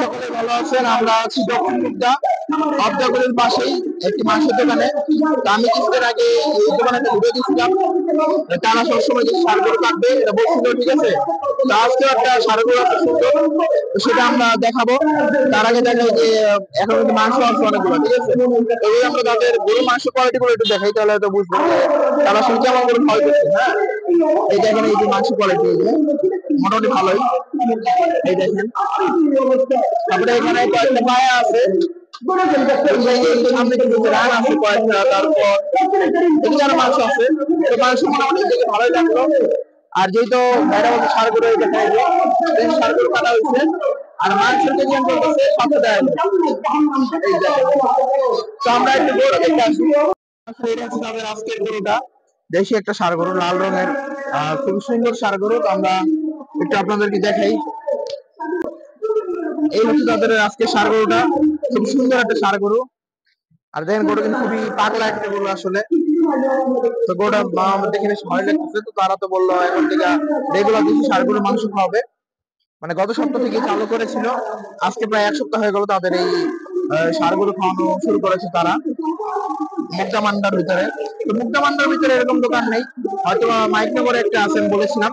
সকলে ভালো আছেন। আমরা আছি দক্ষিণ মুগদা অবদাগুলির পাশেই একটি মাংসের দোকানে। তো আমি কিছুদিন আগে এই দোকানে একটা ভিডিও দিয়েছিলাম, তারা সবসময় যে ষাঁড়গুলো কাটবে এটা বলছিল, ঠিক আছে। তো আজকে একটা ষাঁড়গুলো একটা সুন্দর, তো সেটা আমরা দেখাবো। তার আগে দেখাই যে এখন কিন্তু মাংস আছে অনেকগুলো, ঠিক আছে। তো এই আমরা তাদের গরু মাংস কোয়ালিটি গুলো একটু দেখাই, তাহলে হয়তো বুঝবেন যে তারা আসলে কেমন করে খাওয়াইতেছে। হ্যাঁ, এই দেখেন এই যে মাংস কোয়ালিটি মোটামুটি ভালোই, এই দেখেন। তারপরে এখানে কয়েকটা পায়া আছে, সামনে কিন্তু রান আছে কয়েকটা, তারপর এদিকে আরো মাংস আছে। তো মাংস মোটামুটি দেখে ভালোই লাগলো। আর যেহেতু বাইরে মধ্যে ষাঁড়গুলো ষাঁড়গুলো কাটা হয়েছে, আর মাংসের কেজি আমি বলতেছে 700 টাকা। এই দেখেন। তো আমরা একটু গরু দেখতে আসি। এটা হচ্ছে তাদের আজকের গরুটা, দেশি একটা ষাঁড় গরু, লাল রঙের, খুব সুন্দর ষাঁড় গরু। তো আমরা একটু আপনাদেরকে দেখাই। এই হচ্ছে তাদের আজকে ষাঁড় গরুটা, খুব সুন্দর একটা ষাঁড় গরু। আর দেখেন গরু কিন্তু খুবই পাগলা একটা গরু আসলে। তো গরুটা দেখে বেশ ভয় লাগতেছে। তো তারা তো বললো এখন থেকে রেগুলার কিছু ষাঁড় গরুর মাংস খাওয়াবে, মানে গত সপ্তাহ থেকে চালু করেছিল। আজকে প্রায় এক সপ্তাহ হয়ে গেল তাদের এই ষাঁড় গরু খাওয়ানো শুরু করেছে তারা মুগদা মান্ডার ভিতরে। তো মুগদা মান্ডার ভিতরে এরকম দোকান নেই, হয়তো মাইকনগরে একটা আছেন বলেছিলাম।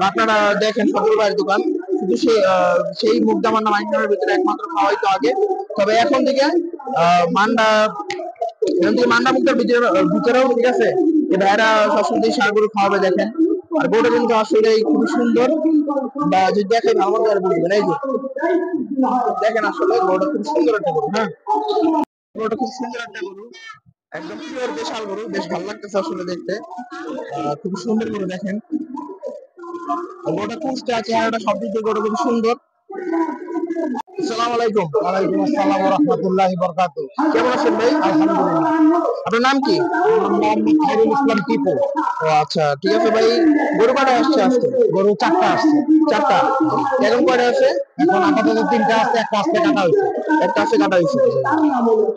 আপনারা দেখেন ফজল ভাইয়ের দোকান, শুধু সেই মুগদা মান্ডা মাইকনগরের ভিতরে একমাত্র খাওয়াইতো আগে। তবে এখন থেকে মান্ডা মান্ডা মুগদার ভিতরেও, ঠিক আছে, এই ভাইরা সবসময় ষাঁড় গরু খাওয়াবে। দেখেন আর গরুটা কিন্তু আসলে খুবই সুন্দর, বা যদি দেখেন ভালো করে বুঝবেন। এই যে দেখেন আসলে গরুটা খুব সুন্দর একটা গরু। হ্যাঁ, গরুটা খুব সুন্দর একটা গরু, একদম পিওর দেশাল গরু, বেশ ভালো লাগতেছে আসলে দেখতে। খুব সুন্দর গরু দেখেন। গরুটা কুচটা চেহারাটা সব দিক দিয়ে গরু খুব সুন্দর। আসসালামু আলাইকুম। ওয়ালাইকুম আসসালাম ওয়া রাহমাতুল্লাহি ওয়া বারাকাতুহু। কেমন আছেন ভাই? আলহামদুলিল্লাহ। আপনার নাম কি? মোহাম্মদ খায়রুল ইসলাম টিপু। ও আচ্ছা, ঠিক আছে ভাই। গরু কয়টা আসছে আজকে? গরু 4টা আসছে। 4টা। এখন কয়টা আছে? এখন আপাতত 3টা আছে, একটা আজকে কাটা হয়েছে। একটা আছে কাটা হয়েছে।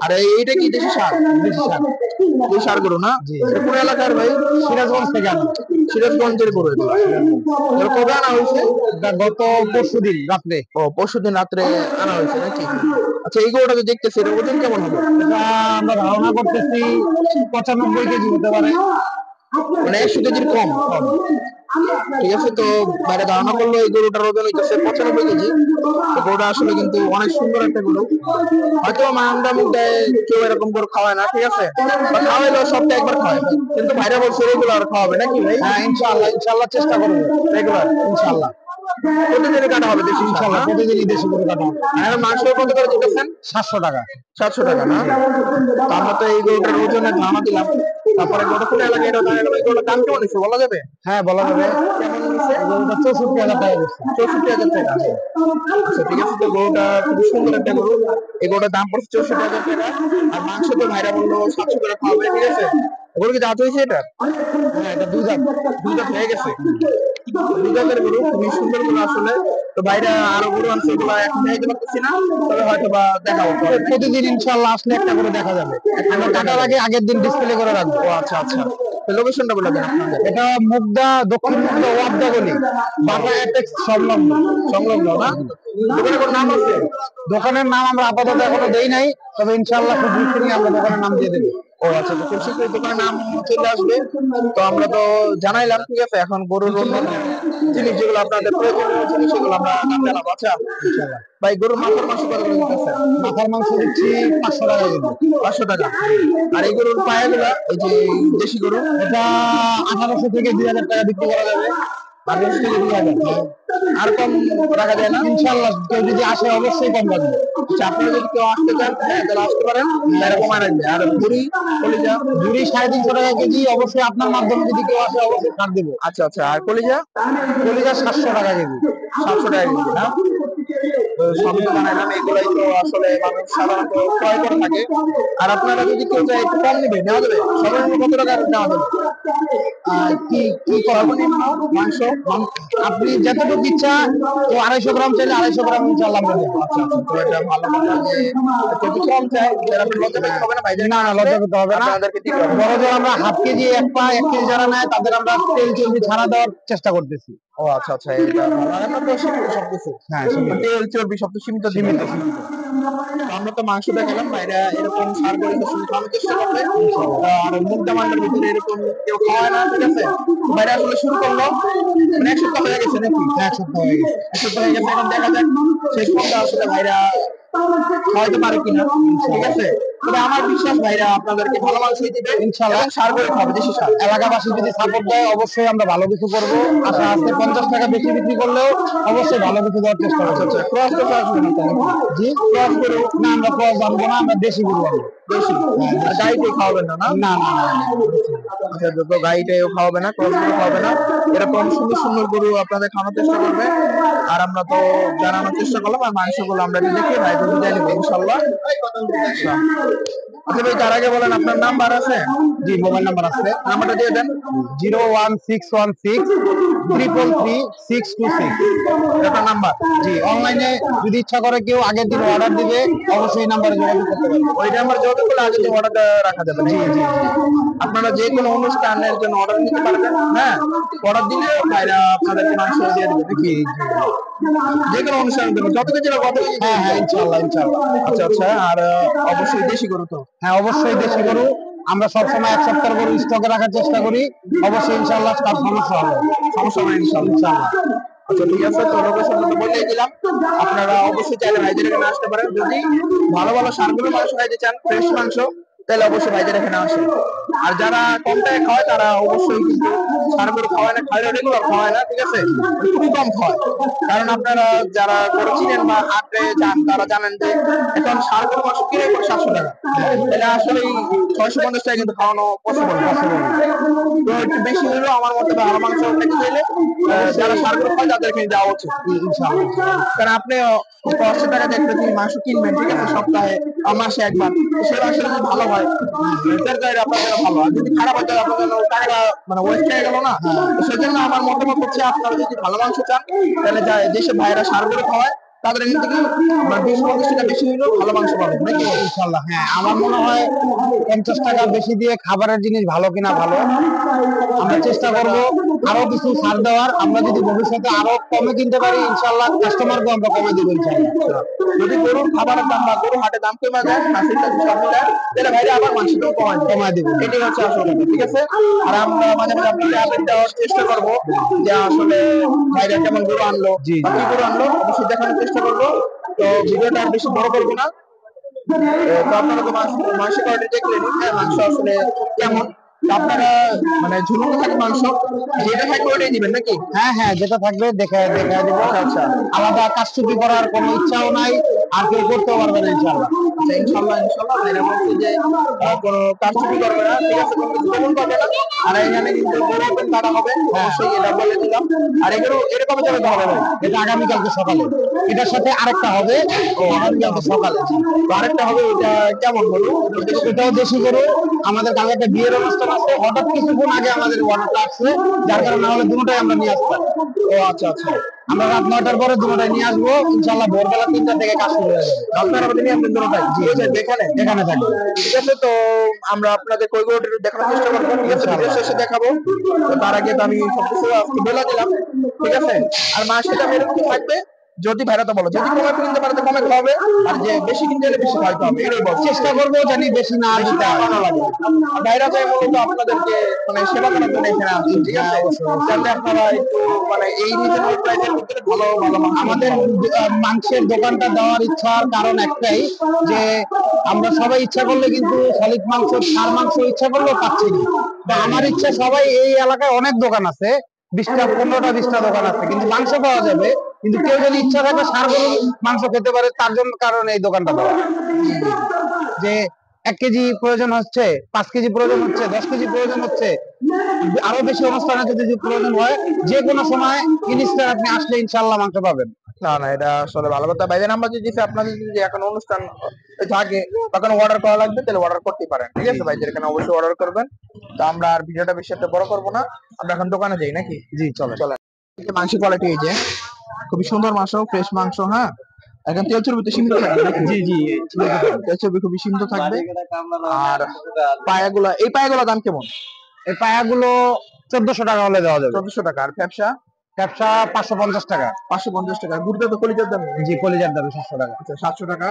আর এইটা কি দেশি ষাঁড়? দেশি ষাঁড়। এই ষাঁড় গরু না? জি। কোন এলাকার ভাই? সিরাজগঞ্জ থেকে আনা। সিরাজগঞ্জের গরু এগুলো। কবে আনা হয়েছে? গত পরশুদিন রাত্রে। ও, পরশুদিন রাত্রে আনা হয়েছে নাকি? আচ্ছা, এই গরুটা যে দেখতেছি এর ওজন কেমন হবে? এটা আমরা ধারণা করতেছি 95 কেজি হতে পারে। মানে 100 কেজির কম। ঠিক আছে। তো বাইরে ধারণা করলো এই গরুটার ওজন হইতেছে 95 কেজি। তো গরুটা আসলে কিন্তু অনেক সুন্দর একটা গরু। হয়তো মান্ডা মুগদায় কেউ এরকম গরু খাওয়ায় না, ঠিক আছে, বা খাওয়াইলেও সপ্তাহে একবার খাওয়ায়। কিন্তু ভাইরা বলছে রেগুলার খাওয়াবে নাকি ভাই? হ্যাঁ, ইনশাআল্লাহ চেষ্টা করবো রেগুলার, ইনশাআল্লাহ। প্রতিদিনই কাটা হবে দেশি ষাঁড়, ইনশাআল্লাহ না? প্রতিদিনই দেশি গরু কাটা হবে। আর মাংস কত করে দিতেছেন? 700 টাকা। 700 টাকা না? তো আমরা তো এই গরুটার ওজনের ধারণা দিলাম। তারপরে গরু কোন এলাকায় এটা জানা গেল। এই গরুটার দাম কেমন নিচ্ছে বলা যাবে? হ্যাঁ, বলা যাবে। কেমন নিচ্ছে? গরুটা 64,000 টাকা দিচ্ছে। 64,000 টাকা। আচ্ছা, ঠিক আছে। তো গরুটা খুব সুন্দর একটা গরু। এই গরুটার দাম পড়ছে 64,000 টাকা। আর মাংস তো ভাইরা বললো 700 করে খাওয়াবে, ঠিক আছে। গরু কি দাঁত হয়েছে এটা? হ্যাঁ, এটা 2 দাঁত। 2 দাঁত হয়ে গেছে। 2 দাঁতের গরু, খুবই সুন্দর গরু আসলে। তো ভাইরা আরো গরু আনছে, ওগুলো এখন দেখাইতে পারতেছি না, তবে হয়তো বা দেখাবো পরে। প্রতিদিন ইনশাআল্লাহ আসলে একটা করে দেখা যাবে। আমরা কাটার আগে আগের দিন ডিসপ্লে করে রাখবো। ও আচ্ছা আচ্ছা। লোকেশনটা বলে দেন আপনাদের। এটা মুগদা, দক্ষিণ মুগদা ওয়াবদা গলি, বাটা অ্যাপেক্স সংলগ্ন। সংলগ্ন না? দোকানের কোনো নাম আছে? দোকানের নাম আমরা আপাতত এখনো দেই নাই, তবে ইনশাআল্লাহ খুব শীঘ্রই আমরা দোকানের নাম দিয়ে দেবো। ও আচ্ছা, তো খুব শীঘ্রই দোকানের নাম চলে আসবে। তো আমরা তো জানাইলাম, ঠিক আছে। এখন গরুর অন্যান্য জিনিস যেগুলো আপনাদের প্রয়োজনীয় জিনিস, সেগুলো আমরা নাম জানাবো। আচ্ছা ইনশাআল্লাহ। ভাই, গরুর মাথার মাংস কত করে দিতেছেন? মাথার মাংস দিচ্ছি 500 টাকা কেজি। 500 টাকা। আর এই গরুর পায়াগুলা, এই যে দেশি গরু, এটা 1800 থেকে 2000 টাকা বিক্রি করা যাবে। 1800 থেকে 2000। আর কম রাখা যায় না? ইনশাআল্লাহ কেউ যদি আসে অবশ্যই কম রাখবে। আচ্ছা, আপনারা যদি কেউ আসতে চান, হ্যাঁ, তাহলে আসতে পারেন, তারা কমায় রাখবে। আর ভুড়ি, কলিজা? ঝুড়ি 350 টাকা কেজি। অবশ্যই আপনার মাধ্যমে যদি কেউ আসে অবশ্যই ছাড় দেবো। আচ্ছা আচ্ছা। আর কলিজা? কলিজা 700 টাকা কেজি। 700 টাকা কেজি না? তো সবই তো জানাইলাম, এগুলাই তো আসলে মানুষ সাধারণত ক্রয় করে থাকে। আর আপনারা যদি কেউ চায় একটু কম নেবে, নেওয়া যাবে? সর্বনিম্ন কত টাকা নেওয়া যাবে? কি কি সর্বনিম্ন মাংস? আপনি যতটুকু ইচ্ছা, তো 250 গ্রাম চাইলে 250 গ্রাম ইনশাআল্লাহ আমরা দেবো। আচ্ছা আচ্ছা, তো এটা ভালো কথা যে যদি কম চাই তাহলে আপনি লজ্জা পেতে হবে না ভাই। না না, লজ্জা পেতে হবে না। আপনাদেরকে দিতে হবে। বড় জোর আমরা হাফ কেজি, 1 কেজি যারা নেয় তাদের আমরা তেল চর্বি ছাড়া দেওয়ার চেষ্টা করতেছি। ও আচ্ছা আচ্ছা, এটা ভালো। আর আমরা তো সীমিত সবকিছু, হ্যাঁ, সীমিত। তেল চর্বি সব তো সীমিত সীমিত। আমরা তো মাংস দেখালাম, ভাইরা এরকম সার করে খাওয়ানোর চেষ্টা করবে। আর মুদ্রা মান্ডার ভিতরে এরকম কেউ খাওয়ায় না, ঠিক আছে। ভাইরা আসলে শুরু করলো, মানে 1 সপ্তাহ হয়ে গেছে নাকি? 1 সপ্তাহ হয়ে গেছে। 1 সপ্তাহ হয়ে গেছে, এখন দেখা যাক শেষ পর্যন্ত আসলে ভাইরা খাওয়াইতে পারে কিনা, ঠিক আছে। তবে আমার বিশ্বাস ভাইরা আপনাদেরকে ভালো মাংসই দিবে ইনশাআল্লাহ। এবং সার করে খাবে, দেশি সার। এলাকাবাসী যদি সাপোর্ট দেয় অবশ্যই আমরা ভালো কিছু করবো। আশা আছে 50 টাকা বেশি বিক্রি করলেও অবশ্যই ভালো কিছু দেওয়ার চেষ্টা করবো। আচ্ছা, ক্রস তো আসবে না তাহলে? জি, ক্রস গরু না, আমরা ক্রস আনবো না, আমরা দেশি গরু আনবো। দেশি? আর গাড়িতে খাওয়াবেন না? না না না না। আচ্ছা, তো গাড়িটাও খাওয়াবে না, ক্রস গরু খাওয়াবে না, এরকম সুন্দর সুন্দর গরু আপনাদের খাওয়ানোর চেষ্টা করবে। আর আমরা তো জানানোর চেষ্টা করলাম, আর মাংসগুলো আমরা দেখে ভাই বুঝে নিব ইনশাল্লাহ। আচ্ছা ভাই, তার আগে বলেন আপনার নাম্বার আছে? জি, মোবাইল নাম্বার আছে। নাম্বারটা দিয়ে দেন। 01616336626। আপনার নাম্বার? জি, অনলাইনে যদি ইচ্ছা করে কেউ আগের দিন অর্ডার দিবে অবশ্যই এই নাম্বারে যোগাযোগ করতে পারবে। ওই নাম্বার যোগাযোগ করলে আগে থেকে অর্ডারটা রাখা যাবে। জি জি। আপনারা যে কোনো অনুষ্ঠানের জন্য অর্ডার নিতে পারবেন। হ্যাঁ, অর্ডার দিলে ভাইরা আপনাদেরকে মাংস দিয়ে দেবে নাকি? যে কোনো অনুষ্ঠানের জন্য যত কিছু কত। হ্যাঁ হ্যাঁ, ইনশাআল্লাহ ইনশাআল্লাহ। আচ্ছা আচ্ছা, আর অবশ্যই দেশি গরু তো? হ্যাঁ, অবশ্যই দেশি গরু। আমরা সবসময় 1 সপ্তাহ গরু স্টকে রাখার চেষ্টা করি। অবশ্যই ইনশাআল্লাহ তার সমস্যা হবে, সমস্যা হবে ইনশাআল্লাহ। আচ্ছা ঠিক আছে, তো লোকেশনটা তো বলেই দিলাম। আপনারা অবশ্যই চাইলে ভাইদের এখানে আসতে পারেন। যদি ভালো ভালো সারগুলো মাংস খাইতে চান, ফ্রেশ মাংস, তাহলে অবশ্যই ভাইদের এখানে আসেন। আর যারা কম টাকা খাওয়ায় তারা অবশ্যই কিন্তু সারগুলো খাওয়ায় না, খাওয়ায় রেগুলার খাওয়ায় না, ঠিক আছে, খুবই কম খাওয়ায়। কারণ আপনারা যারা গরু চিনেন বা হাটে যান তারা জানেন যে এখন সারগুলো মাংস কিনে 700 টাকা, তাহলে আসলে 650 টাকা কিন্তু খাওয়ানো পসিবল। তো একটু বেশি হলেও আমার মতে ভালো মাংস খেতে চাইলে যারা সারগুলো খায় তাদেরকে দেওয়া উচিত ইনশাআল্লাহ। কারণ আপনি 500 টাকা দেখবেন তিনি মাংস কিনবেন, ঠিক আছে, সপ্তাহে মাসে একবার, সে মাংস যদি ভালো হয় তাহলে আপনার জন্য ভালো। আর যদি খারাপ হয় তাহলে আপনার জন্য টাকা মানে ওয়েস্ট হয়ে গেল না। তো সেজন্য আমার মতামত হচ্ছে আপনারা যদি ভালো মাংস চান তাহলে দেশে ভাইরা সারগুলো খাওয়ায় তাদের এখান থেকে 20-50 টাকা বেশি হলেও ভালো মাংস পাবেন নাকি? ইনশাআল্লাহ। হ্যাঁ, আমার মনে হয় 50 টাকা বেশি দিয়ে খাবারের জিনিস ভালো কিনা ভালো। আমরা চেষ্টা করব আরো কিছু ছাড় দেওয়ার। আমরা যদি ভবিষ্যতে আরো কমে কিনতে পারি ইনশাআল্লাহ কাস্টমারকে আমরা কমে দেব ইনশাআল্লাহ। যদি গরুর খাবারের দাম বা গরুর হাটে দাম কমে যায়, তাহলে ভাইরা আবার মাংসটাও কমায় দেবে। এটাই হচ্ছে আসল কথা, ঠিক আছে। আর আমরা মাঝে মাঝে আপনাকে আপডেট দেওয়ার চেষ্টা করব যে আসলে ভাইরা কেমন গরু আনলো, কি গরু আনলো, অবশ্যই দেখানোর চেষ্টা করবো। তো ভিডিওটা আর বেশি বড় করবো না। তো আপনারা তো মাংস কোয়ালিটি দেখলেন, মাংস আসলে কেমন। আপনারা মানে ঝুলুনো থাকে মাংস, যেটা থাকবে ওটাই দিবেন নাকি? হ্যাঁ হ্যাঁ, যেটা থাকবে দেখা দেবো। আচ্ছা, আলাদা কাজটুকি করার কোনো ইচ্ছাও নাই, আর কেউ করতেও পারবে না ইনশাআল্লাহ। আচ্ছা ইনশাআল্লাহ ইনশাআল্লাহ, ভাইরা বলছে যে কোনো কাজটুকু করবে না, ঠিক আছে, কোনো কিছু কমন করবে না। আর এখানে কিন্তু গরু ওপেন কাটা হবে, অবশ্যই এটা বলে দিলাম। আর এগুলো এরকম যাবে তো হবে না, এটা আগামীকালকে সকালে। এটার সাথে আরেকটা হবে আগামীকালকে সকালে। তো আরেকটা হবে, ওটা কেমন গরু? এটাও দেশি গরু। আমাদের কালকে একটা বিয়ের অনুষ্ঠান আছে, হঠাৎ কিছুক্ষণ আগে আমাদের অর্ডারটা আসছে, যার কারণে নাহলে দুটোটাই আমরা নিয়ে আসতাম। ও আচ্ছা আচ্ছা, আমরা রাত 9টার পরে দুটোটাই নিয়ে আসবো ইনশাআল্লাহ। ভোরবেলা 3টা থেকে কাজ শুরু হয়ে যাবে। আপনারা বলে নিয়ে আসবেন দুটোটাই? জি, এখানে থাকবে। ঠিক আছে, তো আমরা আপনাদের কই গরুটা দেখানোর চেষ্টা করবো, ঠিক আছে, ভিডিও শেষে দেখাবো। তো তার আগে তো আমি সবকিছু আজকে বলে দিলাম, ঠিক আছে। আর মাসটা এরকম থাকবে, যদি ভাইরা তো বলো যদি কমে কিনতে পারে তো কমে খাওয়াবে, আর যে বেশি কিনতে হলে বেশি খাওয়াইতে হবে, এটাই বল। চেষ্টা করবো জানি বেশি না দিতে ভালো লাগে। ভাইরা চাই মূলত আপনাদেরকে মানে সেবা করার জন্য এখানে আসছে, ঠিক আছে। যাতে আপনারা একটু মানে এই রিজনেবল প্রাইসের ভিতরে ভালো ভালো আমাদের মাংসের দোকানটা দেওয়ার ইচ্ছার কারণ একটাই যে আমরা সবাই ইচ্ছা করলে কিন্তু সলিড মাংস, ষাঁড় মাংস ইচ্ছা করলেও পাচ্ছি না। তো আমার ইচ্ছা, সবাই এই এলাকায় অনেক দোকান আছে, 20টা 15টা 20টা দোকান আছে, কিন্তু মাংস পাওয়া যাবে। কিন্তু কেউ যদি ইচ্ছা থাকে ষাঁড় গরুর মাংস খেতে পারে, তার জন্য কারণ এই দোকানটা দেওয়া। যে 1 কেজি প্রয়োজন হচ্ছে, 5 কেজি প্রয়োজন হচ্ছে, 10 কেজি প্রয়োজন হচ্ছে, আরো বেশি অনুষ্ঠানে যদি প্রয়োজন হয়, যে কোনো সময় ইনস্ট্যান্ট আপনি আসলে ইনশাআল্লাহ মাংস পাবেন। না না, এটা আসলে ভালো কথা। ভাইদের নাম্বার দিয়ে দিচ্ছে, আপনাদের যদি এখন অনুষ্ঠান থাকে তখন অর্ডার করা লাগবে, তাহলে অর্ডার করতে পারেন, ঠিক আছে? ভাইদের এখানে অবশ্যই অর্ডার করবেন। তো আমরা আর ভিডিওটা বেশি একটা বড় করবো না, আমরা এখন দোকানে যাই নাকি? জি চলে। চলেন। মাংস কোয়ালিটি এই যে, খুবই সুন্দর মাংস, ফ্রেশ মাংস। হ্যাঁ, এখন তেল চর্বিতে সীমিত থাকবে নাকি? জি জি তেল চর্বি খুবই সীমিত থাকবে। আর পায়াগুলা, এই পায়াগুলা দাম কেমন? এই পায়াগুলো 1400 টাকা হলে দেওয়া যাবে। 1400 টাকা। আর ফ্যাপসা? ব্যবসা 550 টাকা। 550 টাকা। গুড়টা তো কলিজার দাম নাকি? জি কলিজার দাম 700 টাকা। আচ্ছা, 700 টাকা।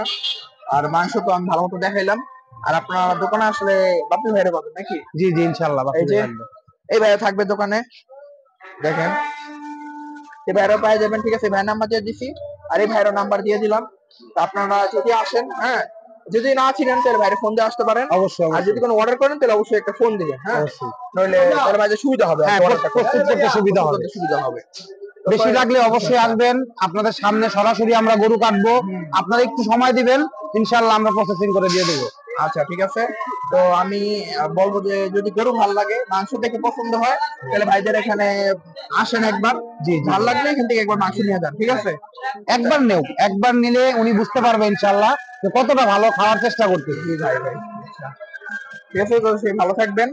আর মাংস তো আমি ভালো মতো দেখাইলাম। আর আপনার দোকানে আসলে বাপি ভাইরে পাবেন নাকি? জি জি ইনশাআল্লাহ এই যে এই ভাইয়া থাকবে দোকানে, দেখেন এই ভাইয়েরও পেয়ে যাবেন, ঠিক আছে? ভাইয়ের নাম্বার দিয়ে দিছি, আর এই ভাইয়েরও নাম্বার দিয়ে দিলাম। তো আপনারা যদি আসেন, হ্যাঁ, যদি না চিনেন তাহলে ভাইয়ের ফোন দিয়ে আসতে পারেন। অবশ্যই। আর যদি কোনো অর্ডার করেন তাহলে অবশ্যই একটা ফোন দিবেন, হ্যাঁ, অবশ্যই। নইলে তাহলে ভাইদের সুবিধা হবে, হ্যাঁ, প্রস্তুত করতে সুবিধা হবে। সুবিধা হবে। বেশি লাগলে অবশ্যই আসবেন, আপনাদের সামনে সরাসরি আমরা গরু কাটবো, আপনারা একটু সময় দিবেন, ইনশাআল্লাহ আমরা প্রসেসিং করে দিয়ে দেবো। আচ্ছা, ঠিক আছে। তো আমি বলবো যে যদি গরু ভালো লাগে, মাংস দেখে পছন্দ হয়, তাহলে ভাইদের এখানে আসেন একবার। জি ভালো লাগলে এখান থেকে একবার মাংস নিয়ে যান, ঠিক আছে? একবার নেও, একবার নিলে উনি বুঝতে পারবে ইনশাআল্লাহ যে কতটা ভালো খাওয়ার চেষ্টা করতেছি। জি ভাই ভাই, আচ্ছা, ঠিক আছে। তো সে ভালো থাকবেন,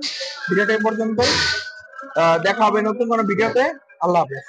ভিডিওটা এই পর্যন্তই। দেখা হবে নতুন কোনো ভিডিওতে। আল্লাহ হাফেজ।